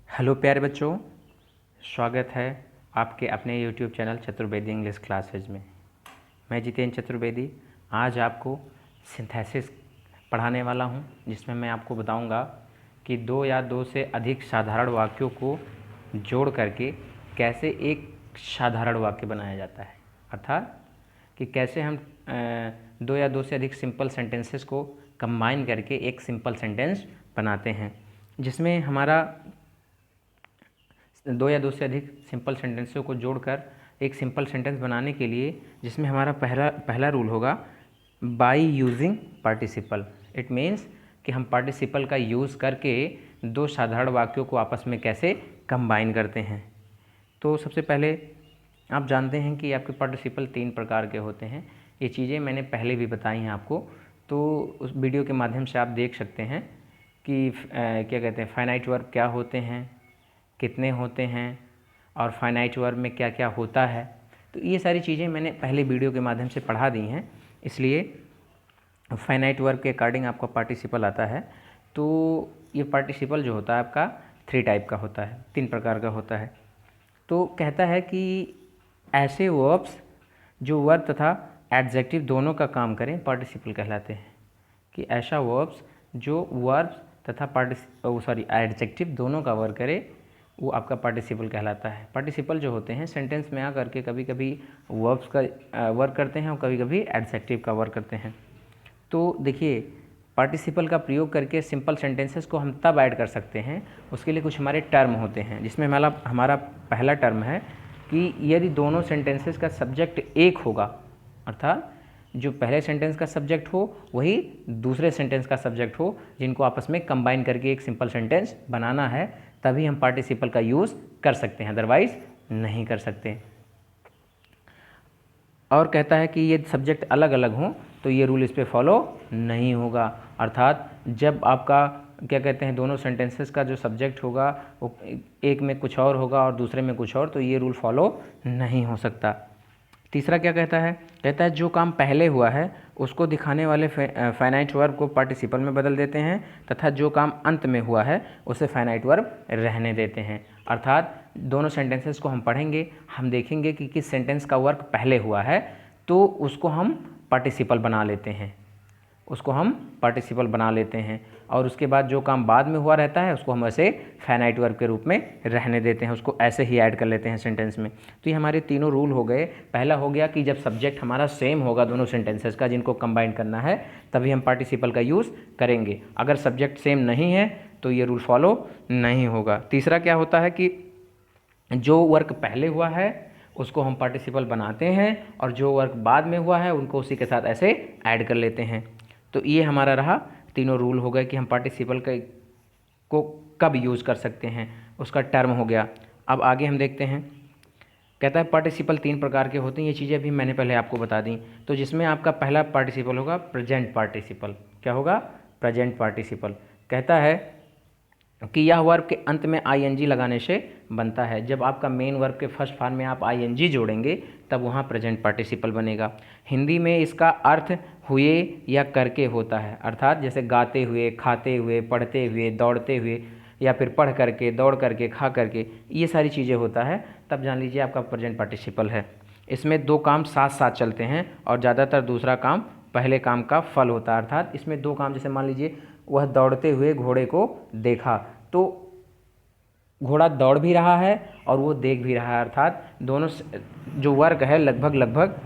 Hello प्यारे बच्चों, स्वागत है आपके अपने YouTube channel Chaturvedi English classes में। मैं जितेंद्र चतुर्वेदी आज आपको सिंथेसिस पढ़ाने वाला हूं, जिसमें मैं आपको बताऊंगा कि दो या दो से अधिक साधारण वाक्यों को जोड़ करके कैसे एक साधारण वाक्य बनाया जाता है। अर्थात कि कैसे हम दो या दो से अधिक सिंपल सेंटेंसेस को कंबाइन करके एक सिंपल सेंटेंस बनाते हैं, जिसमें हमारा दो या दो से अधिक सिंपल सेंटेंसों को जोड़कर एक सिंपल सेंटेंस बनाने के लिए जिसमें हमारा पहला रूल होगा by using participle. It means कि हम पार्टिसिपल का यूज़ करके दो साधारण वाक्यों को आपस में कैसे कंबाइन करते हैं। तो सबसे पहले आप जानते हैं कि आपके पार्टिसिपल तीन प्रकार के होते हैं। ये चीज़ें मैंने पहले भी बताई हैं आपको, तो उस वीडियो के माध्यम से आप देख सकते हैं कि क्या कहते हैं फाइनाइट वर्ब क्या होते हैं, कितने होते हैं और फाइनाइट वर्ब में क्या क्या होता है। तो ये सारी चीज़ें मैंने पहले वीडियो के माध्यम से पढ़ा दी हैं, इसलिए फाइनाइट वर्ब के अकॉर्डिंग आपका पार्टिसिपल आता है। तो ये पार्टिसिपल जो होता है आपका थ्री टाइप का होता है, तीन प्रकार का होता है। तो कहता है कि ऐसे वर्ब्स जो वर्ब तथा एडजेक्टिव दोनों का काम करें पार्टिसिपल कहलाते हैं। कि ऐसा वर्ब्स जो वर्ब तथा एडजेक्टिव दोनों का वर्क करे वो आपका पार्टिसिपल कहलाता है। पार्टिसिपल जो होते हैं सेंटेंस में आकर के कभी कभी वर्ब्स का वर्क करते हैं और कभी कभी एडजेक्टिव का वर्क करते हैं। तो देखिए, पार्टिसिपल का प्रयोग करके सिंपल सेंटेंसेस को हम तब ऐड कर सकते हैं, उसके लिए कुछ हमारे टर्म होते हैं, जिसमें हमारा पहला टर्म है कि यदि दोनों सेंटेंसेस का सब्जेक्ट एक होगा, अर्थात जो पहले सेंटेंस का सब्जेक्ट हो वही दूसरे सेंटेंस का सब्जेक्ट हो, जिनको आपस में कंबाइन करके एक सिंपल सेंटेंस बनाना है, तभी हम पार्टिसिपल का यूज़ कर सकते हैं, अदरवाइज नहीं कर सकते। और कहता है कि ये सब्जेक्ट अलग अलग हों तो ये रूल इस पर फॉलो नहीं होगा। अर्थात जब आपका क्या कहते हैं दोनों सेंटेंसेस का जो सब्जेक्ट होगा वो एक में कुछ और होगा और दूसरे में कुछ और, तो ये रूल फॉलो नहीं हो सकता। तीसरा क्या कहता है, कहता है जो काम पहले हुआ है उसको दिखाने वाले फाइनाइट वर्ब को पार्टिसिपल में बदल देते हैं तथा जो काम अंत में हुआ है उसे फाइनाइट वर्ब रहने देते हैं। अर्थात दोनों सेंटेंसेस को हम पढ़ेंगे, हम देखेंगे कि किस सेंटेंस का वर्क पहले हुआ है तो उसको हम पार्टिसिपल बना लेते हैं, और उसके बाद जो काम बाद में हुआ रहता है उसको हम ऐसे फाइनाइट वर्ब के रूप में रहने देते हैं, उसको ऐसे ही ऐड कर लेते हैं सेंटेंस में। तो ये हमारे तीनों रूल हो गए। पहला हो गया कि जब सब्जेक्ट हमारा सेम होगा दोनों सेंटेंसेस का जिनको कंबाइन करना है तभी हम पार्टिसिपल का यूज़ करेंगे, अगर सब्जेक्ट सेम नहीं है तो ये रूल फॉलो नहीं होगा। तीसरा क्या होता है कि जो वर्क पहले हुआ है उसको हम पार्टिसिपल बनाते हैं और जो वर्क बाद में हुआ है उनको उसी के साथ ऐसे ऐड कर लेते हैं। तो ये हमारा रहा तीनों रूल हो गए कि हम पार्टिसिपल को कब यूज़ कर सकते हैं, उसका टर्म हो गया। अब आगे हम देखते हैं, कहता है पार्टिसिपल तीन प्रकार के होते हैं। ये चीज़ें भी मैंने पहले आपको बता दी। तो जिसमें आपका पहला पार्टिसिपल होगा प्रेजेंट पार्टिसिपल। क्या होगा? Present participle. कहता है कि यह वर्ब के अंत में आईएनजी लगाने से बनता है। जब आपका मेन वर्ब के फर्स्ट फॉर्म में आप आईएनजी जोड़ेंगे तब वहाँ प्रेजेंट पार्टिसिपल बनेगा। हिंदी में इसका अर्थ हुए या करके होता है, अर्थात जैसे गाते हुए, खाते हुए, पढ़ते हुए, दौड़ते हुए, या फिर पढ़ करके, दौड़ करके, खा करके, ये सारी चीज़ें होता है, तब जान लीजिए आपका प्रेजेंट पार्टिसिपल है। इसमें दो काम साथ साथ चलते हैं और ज़्यादातर दूसरा काम पहले काम का फल होता है। अर्थात इसमें दो काम, जैसे मान लीजिए वह दौड़ते हुए घोड़े को देखा, तो घोड़ा दौड़ भी रहा है और वो देख भी रहा है, अर्थात दोनों जो वर्क है लगभग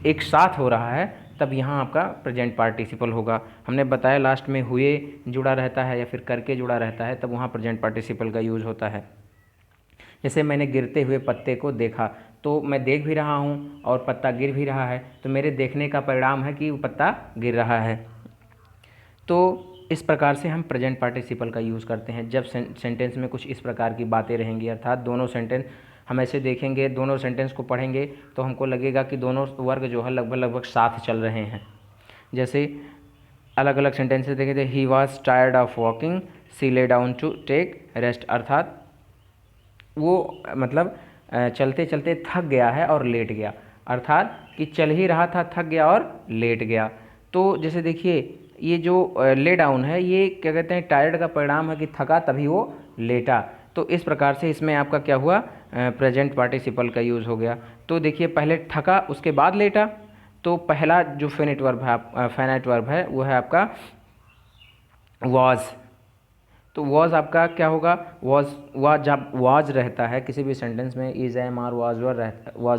एक साथ हो रहा है, तब यहाँ आपका प्रेजेंट पार्टिसिपल होगा। हमने बताया लास्ट में हुए जुड़ा रहता है या फिर करके जुड़ा रहता है, तब वहाँ प्रेजेंट पार्टिसिपल का यूज़ होता है। जैसे मैंने गिरते हुए पत्ते को देखा, तो मैं देख भी रहा हूँ और पत्ता गिर भी रहा है, तो मेरे देखने का परिणाम है कि वो पत्ता गिर रहा है। तो इस प्रकार से हम प्रेजेंट पार्टिसिपल का यूज़ करते हैं जब सेंटेंस में कुछ इस प्रकार की बातें रहेंगी। अर्थात दोनों सेंटेंस हम ऐसे देखेंगे, दोनों सेंटेंस को पढ़ेंगे तो हमको लगेगा कि दोनों वर्ग जो है लगभग साथ चल रहे हैं। जैसे अलग अलग सेंटेंसेस देखे थे, he was tired of walking, she lay down to take rest, अर्थात वो मतलब चलते चलते थक गया है और लेट गया, अर्थात कि चल ही रहा था, थक गया और लेट गया। तो जैसे देखिए ये जो ले डाउन है, ये क्या कहते हैं टायर्ड का परिणाम है कि थका तभी वो लेटा। तो इस प्रकार से इसमें आपका क्या हुआ, प्रेजेंट पार्टिसिपल का यूज़ हो गया। तो देखिए पहले थका उसके बाद लेटा, तो पहला जो फिनिट वर्ब है, फाइनाइट वर्ब है, वो है आपका वॉज। तो वॉज आपका क्या होगा, वॉज जब वॉज रहता है किसी भी सेंटेंस में, is am are was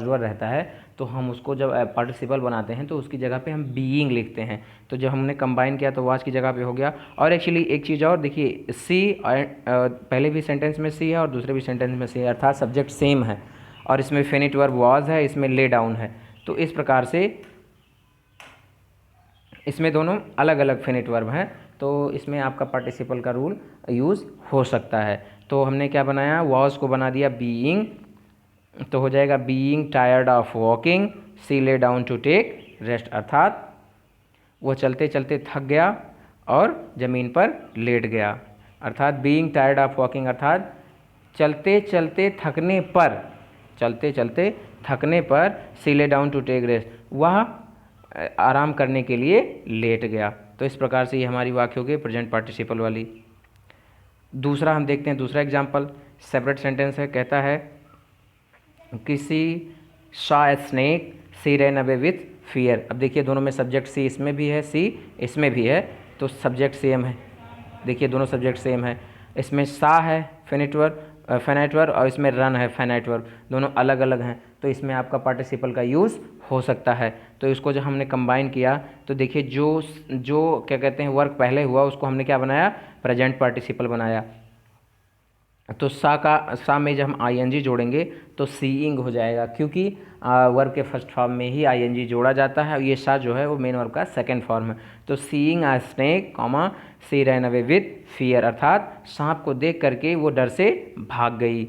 were रहता है, तो हम उसको जब पार्टिसिपल बनाते हैं तो उसकी जगह पे हम बीइंग लिखते हैं। तो जब हमने कंबाइन किया तो वॉज की जगह पे हो गया। और एक्चुअली एक चीज़ और देखिए, सी पहले भी सेंटेंस में सी है और दूसरे भी सेंटेंस में सी है, अर्थात सब्जेक्ट सेम है, और इसमें फिनिट वर्ब वॉज है, इसमें ले डाउन है। तो इस प्रकार से इसमें दोनों अलग अलग फिनिट वर्ब हैं, तो इसमें आपका पार्टिसिपल का रूल यूज़ हो सकता है। तो हमने क्या बनाया, वॉज को बना दिया बीइंग, तो हो जाएगा being tired of walking, she lay down to take rest, अर्थात वो चलते चलते थक गया और ज़मीन पर लेट गया। अर्थात बीइंग टायर्ड ऑफ वॉकिंग अर्थात चलते चलते थकने पर सी lay down to take rest, वह आराम करने के लिए लेट गया। तो इस प्रकार से ये हमारी वाक्य हो गई प्रेजेंट पार्टिसिपल वाली। दूसरा हम देखते हैं, दूसरा एग्जाम्पल सेपरेट सेंटेंस है, कहता है किसी saw a snake she ran away with fear. अब देखिए दोनों में सब्जेक्ट सी इसमें भी है, सी इसमें भी है, तो सब्जेक्ट सेम है। देखिए दोनों सब्जेक्ट सेम है, इसमें सा है फिनिट वर्ब और इसमें रन है फाइनाइट वर्ब, दोनों अलग अलग हैं, तो इसमें आपका पार्टिसिपल का यूज़ हो सकता है। तो इसको जब हमने कंबाइन किया तो देखिए जो क्या कहते हैं वर्क पहले हुआ उसको हमने क्या बनाया, प्रेजेंट पार्टिसिपल बनाया। तो सा में जब हम आईएनजी जोड़ेंगे तो सीइंग हो जाएगा, क्योंकि वर्ब के फर्स्ट फॉर्म में ही आईएनजी जोड़ा जाता है, और ये सा जो है वो मेन वर्ब का सेकंड फॉर्म है। तो seeing a snake comma she ran away with fear, अर्थात सांप को देख करके वो डर से भाग गई।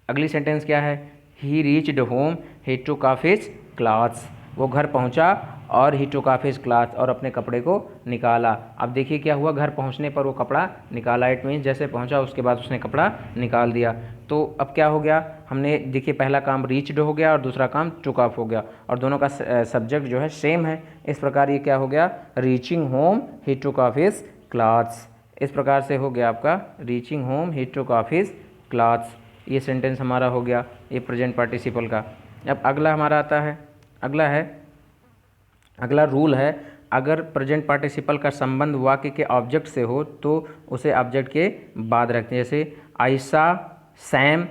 अगली सेंटेंस क्या है, ही रीच्ड होम ही टुक ऑफ हिज क्लॉथ्स, वो घर पहुंचा और ही टुक ऑफ हिज क्लॉथ, और अपने कपड़े को निकाला। अब देखिए क्या हुआ, घर पहुंचने पर वो कपड़ा निकाला, इट मीन्स जैसे पहुंचा उसके बाद उसने कपड़ा निकाल दिया। तो अब क्या हो गया, हमने देखिए पहला काम रीच्ड हो गया और दूसरा काम टुक ऑफ हो गया, और दोनों का सब्जेक्ट जो है सेम है। इस प्रकार ये क्या हो गया, रीचिंग होम ही टुक ऑफ हिज क्लॉथ्स। इस प्रकार से हो गया आपका रीचिंग होम ही टुक ऑफ हिज क्लॉथ्स। ये सेंटेंस हमारा हो गया ये प्रेजेंट पार्टिसिपल का। अब अगला हमारा आता है, अगला रूल है, अगर प्रेजेंट पार्टिसिपल का संबंध वाक्य के ऑब्जेक्ट से हो तो उसे ऑब्जेक्ट के बाद रखते हैं। जैसे आई सा Sam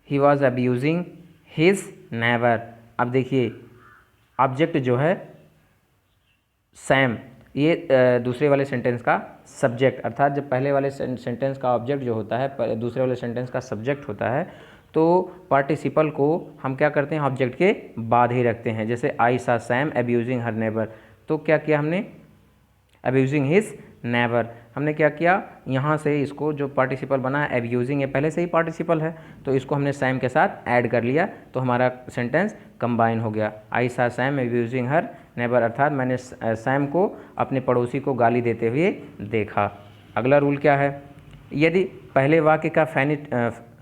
he was abusing his neighbour. अब देखिए ऑब्जेक्ट जो है सैम, ये दूसरे वाले सेंटेंस का सब्जेक्ट, अर्थात जब पहले वाले सेंटेंस का ऑब्जेक्ट जो होता है दूसरे वाले सेंटेंस का सब्जेक्ट होता है, तो पार्टिसिपल को हम क्या करते हैं, ऑब्जेक्ट के बाद ही रखते हैं। जैसे आई सा सैम अब्यूजिंग हर नेबर, तो क्या किया हमने, अब्यूजिंग हिज नेबर, हमने क्या किया, यहाँ से इसको जो पार्टिसिपल बना है अब्यूजिंग, ये पहले से ही पार्टिसिपल है, तो इसको हमने सैम के साथ ऐड कर लिया, तो हमारा सेंटेंस कंबाइन हो गया। आई सा सैम अब्यूजिंग हर नेबर, अर्थात मैंने सैम को अपने पड़ोसी को गाली देते हुए देखा। अगला रूल क्या है, यदि पहले वाक्य का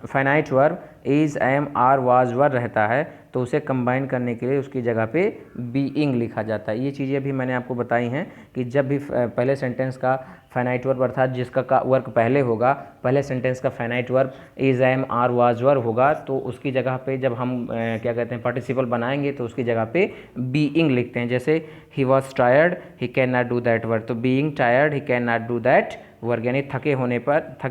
finite verb is am are was were रहता है तो उसे कंबाइन करने के लिए उसकी जगह पे बीइंग लिखा जाता है। ये चीज़ें भी मैंने आपको बताई हैं कि जब भी पहले सेंटेंस का फाइनाइट वर्ब अर्थात जिसका वर्क पहले होगा, पहले सेंटेंस का finite verb is am are was were होगा, तो उसकी जगह पे जब हम क्या कहते हैं पार्टिसिपल बनाएंगे तो उसकी जगह पे बीइंग लिखते हैं। जैसे he was tired he can not do that work, तो being tired he can not do that work, यानी थके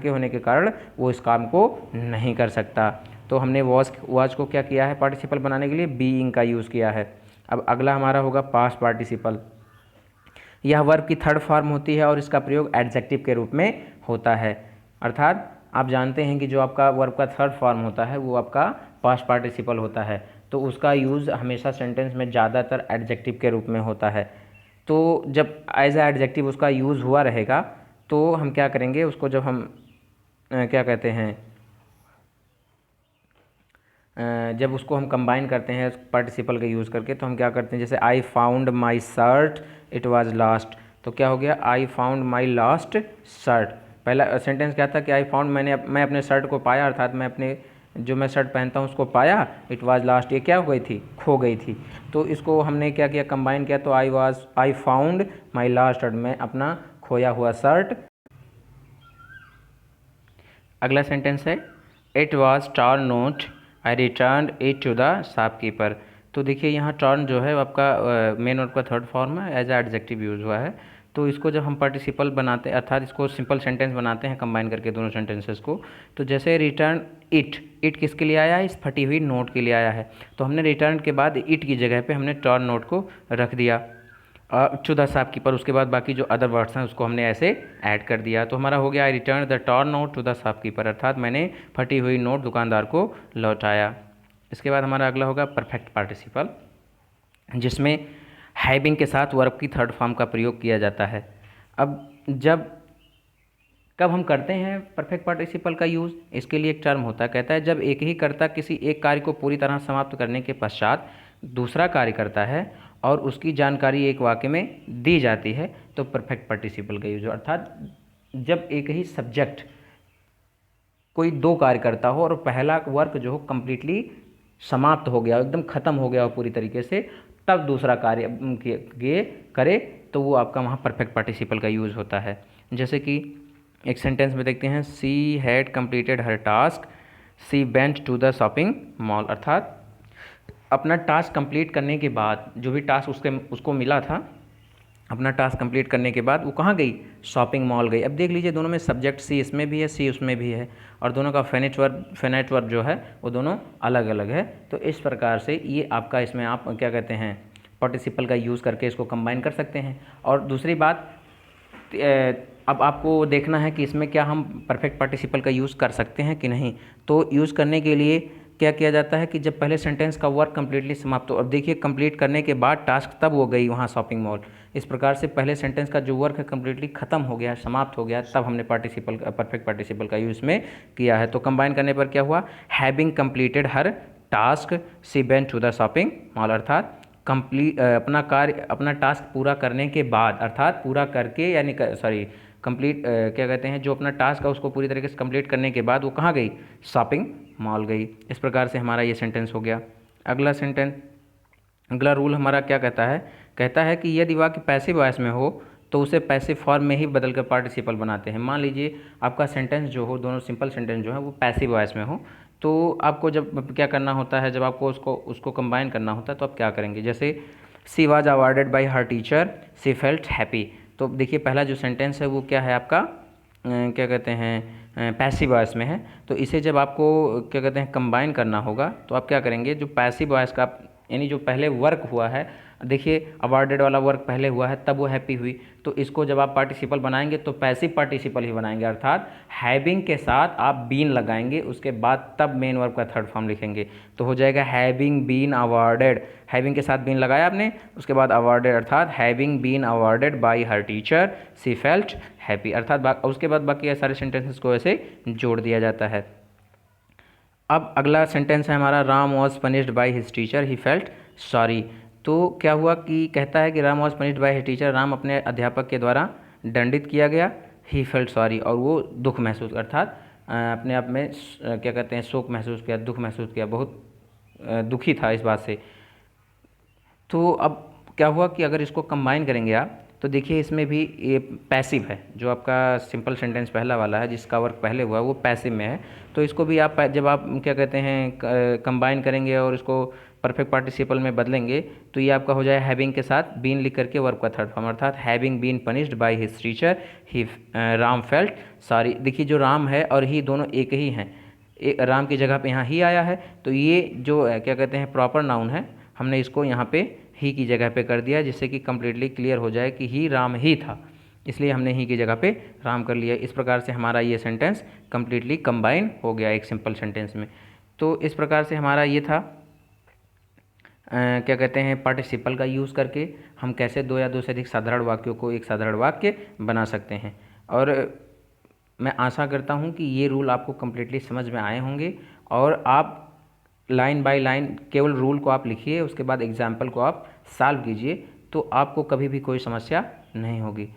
होने के कारण वो इस काम को नहीं कर सकता। तो हमने वॉज को क्या किया है, पार्टिसिपल बनाने के लिए बीइंग का यूज़ किया है। अब अगला हमारा होगा पास्ट पार्टिसिपल। यह वर्ब की थर्ड फॉर्म होती है और इसका प्रयोग एडजेक्टिव के रूप में होता है। अर्थात आप जानते हैं कि जो आपका वर्ब का थर्ड फॉर्म होता है वो आपका पास्ट पार्टिसिपल होता है, तो उसका यूज़ हमेशा सेंटेंस में ज़्यादातर एडजेक्टिव के रूप में होता है। तो जब एज ए एडजेक्टिव उसका यूज़ हुआ रहेगा तो हम क्या करेंगे, उसको जब हम क्या कहते हैं जब उसको हम कंबाइन करते हैं पार्टिसिपल का यूज़ करके, तो हम क्या करते हैं, जैसे आई found my shirt it was last, तो क्या हो गया, आई फाउंड माई लास्ट शर्ट। पहला सेंटेंस क्या था कि आई फाउंड, मैं अपने शर्ट को पाया, अर्थात मैं अपने जो मैं शर्ट पहनता हूँ उसको पाया, इट वाज लास्ट, ये क्या हो गई थी, खो गई थी। तो इसको हमने क्या किया, कंबाइन किया, तो I found my lost shirt, मैं अपना खोया हुआ शर्ट, अगला सेंटेंस है it was torn note I return it to the shopkeeper. तो देखिए यहाँ टॉर्न जो है वो आपका मेन वर्ब का थर्ड फॉर्म है, एज ए एडजेक्टिव यूज़ हुआ है। तो इसको जब हम पार्टिसिपल बनाते हैं अर्थात इसको सिंपल सेंटेंस बनाते हैं कंबाइन करके दोनों सेंटेंसेस को, तो जैसे रिटर्न इट किसके लिए आया है, इस फटी हुई नोट के लिए आया है। तो हमने रिटर्न के बाद इट की जगह पे हमने टॉर्न नोट को रख दिया टू द शॉपकीपर। उसके बाद बाकी जो अदर वर्ड्स हैं उसको हमने ऐसे ऐड कर दिया। तो हमारा हो गया I return the torn note to the shopkeeper, अर्थात मैंने फटी हुई नोट दुकानदार को लौटाया। इसके बाद हमारा अगला होगा परफेक्ट पार्टिसिपल, जिसमें हैविंग के साथ वर्ब की थर्ड फॉर्म का प्रयोग किया जाता है। अब कब हम करते हैं परफेक्ट पार्टिसिपल का यूज़, इसके लिए एक टर्म होता है, कहता है जब एक ही कर्ता किसी एक कार्य को पूरी तरह समाप्त करने के पश्चात दूसरा कार्य करता है और उसकी जानकारी एक वाक्य में दी जाती है तो परफेक्ट पार्टिसिपल का यूज। अर्थात जब एक ही सब्जेक्ट कोई दो कार्य करता हो और पहला वर्क जो हो कंप्लीटली समाप्त हो गया, एकदम ख़त्म हो गया हो पूरी तरीके से, तब दूसरा कार्य करे तो वो आपका वहाँ परफेक्ट पार्टिसिपल का यूज़ होता है। जैसे कि एक सेंटेंस में देखते हैं she had completed her task she went to the shopping mall. अर्थात अपना टास्क कंप्लीट करने के बाद, जो भी टास्क उसको मिला था, अपना टास्क कंप्लीट करने के बाद वो कहाँ गई, शॉपिंग मॉल गई। अब देख लीजिए दोनों में सब्जेक्ट सी इसमें भी है सी उसमें भी है और दोनों का फेनाइट वर्ब जो है वो दोनों अलग अलग है। तो इस प्रकार से ये आपका इसमें आप क्या कहते हैं पार्टिसिपल का यूज़ करके इसको कंबाइन कर सकते हैं। और दूसरी बात, अब आपको देखना है कि इसमें क्या हम परफेक्ट पार्टिसिपल का यूज़ कर सकते हैं कि नहीं। तो यूज़ करने के लिए क्या किया जाता है कि जब पहले सेंटेंस का वर्क कंप्लीटली समाप्त हो, और देखिए कंप्लीट करने के बाद टास्क तब वो गई वहाँ शॉपिंग मॉल, इस प्रकार से पहले सेंटेंस का जो वर्क है कंप्लीटली ख़त्म हो गया, समाप्त हो गया, तब हमने परफेक्ट पार्टिसिपल का यूज़ में किया है। तो कंबाइन करने पर क्या हुआ, having completed her task she went to the shopping mall. अर्थात अपना टास्क पूरा करने के बाद, अर्थात पूरा करके यानी कंप्लीट क्या कहते हैं, जो अपना टास्क है उसको पूरी तरीके से कंप्लीट करने के बाद वो कहाँ गई, शॉपिंग मॉल गई। इस प्रकार से हमारा ये सेंटेंस हो गया। अगला रूल हमारा क्या कहता है कि यदि वाक्य पैसिव वॉइस में हो तो उसे पैसिव फॉर्म में ही बदल कर पार्टिसिपल बनाते हैं। मान लीजिए आपका सेंटेंस जो हो, दोनों सिंपल सेंटेंस जो है वो पैसिव वॉइस में हो, तो आपको जब क्या करना होता है, जब आपको उसको कंबाइन करना होता है तो आप क्या करेंगे। जैसे she was awarded by her teacher she felt happy. तो देखिए पहला जो सेंटेंस है वो क्या है आपका क्या कहते हैं पैसिव वॉइस में है। तो इसे जब आपको क्या कहते हैं कंबाइन करना होगा तो आप क्या करेंगे, जो पैसिव वॉइस का यानी जो पहले वर्क हुआ है, देखिए अवार्डेड वाला वर्क पहले हुआ है तब वो हैप्पी हुई, तो इसको जब आप पार्टिसिपल बनाएंगे तो पैसिव पार्टिसिपल ही बनाएंगे। अर्थात हैविंग के साथ आप बीन लगाएंगे, उसके बाद तब मेन वर्ब का थर्ड फॉर्म लिखेंगे तो हो जाएगा हैविंग बीन अवार्डेड। हैविंग के साथ बीन लगाया आपने, उसके बाद अवार्डेड, अर्थात having been awarded by her teacher she felt happy. अर्थात उसके बाद बाकी सारे सेंटेंसेस को ऐसे जोड़ दिया जाता है। अब अगला सेंटेंस है हमारा Ram was punished by his teacher he felt sorry. तो क्या हुआ कि कहता है कि Ram was punished by his teacher, Ram अपने अध्यापक के द्वारा दंडित किया गया, ही फेल्ट सॉरी, और वो दुख महसूस, अर्थात अपने आप में क्या कहते हैं शोक महसूस किया, दुख महसूस किया, बहुत दुखी था इस बात से। तो अब क्या हुआ कि अगर इसको कंबाइन करेंगे आप तो देखिए इसमें भी ये पैसिव है, जो आपका सिंपल सेंटेंस पहला वाला है जिसका वर्क पहले हुआ वो पैसिव में है। तो इसको भी आप जब आप क्या कहते हैं कंबाइन करेंगे और इसको परफेक्ट पार्टिसिपल में बदलेंगे तो ये आपका हो जाए हैविंग के साथ बीन लिख करके वर्ब का थर्ड फॉर्म, अर्थात having been punished by his teacher he Ram felt sorry. देखिए जो राम है और ही दोनों एक ही हैं, राम की जगह पे यहाँ ही आया है, तो ये जो क्या कहते हैं प्रॉपर नाउन है, हमने इसको यहाँ पे ही की जगह पे कर दिया जिससे कि कम्प्लीटली क्लियर हो जाए कि ही राम ही था, इसलिए हमने ही की जगह पे राम कर लिया। इस प्रकार से हमारा ये सेंटेंस कम्प्लीटली कंबाइन हो गया एक सिंपल सेंटेंस में। तो इस प्रकार से हमारा ये था क्या कहते हैं पार्टिसिपल का यूज़ करके हम कैसे दो या दो से अधिक साधारण वाक्यों को एक साधारण वाक्य बना सकते हैं। और मैं आशा करता हूँ कि ये रूल आपको कम्प्लीटली समझ में आए होंगे और आप लाइन बाय लाइन केवल रूल को आप लिखिए, उसके बाद एग्जाम्पल को आप सॉल्व कीजिए तो आपको कभी भी कोई समस्या नहीं होगी।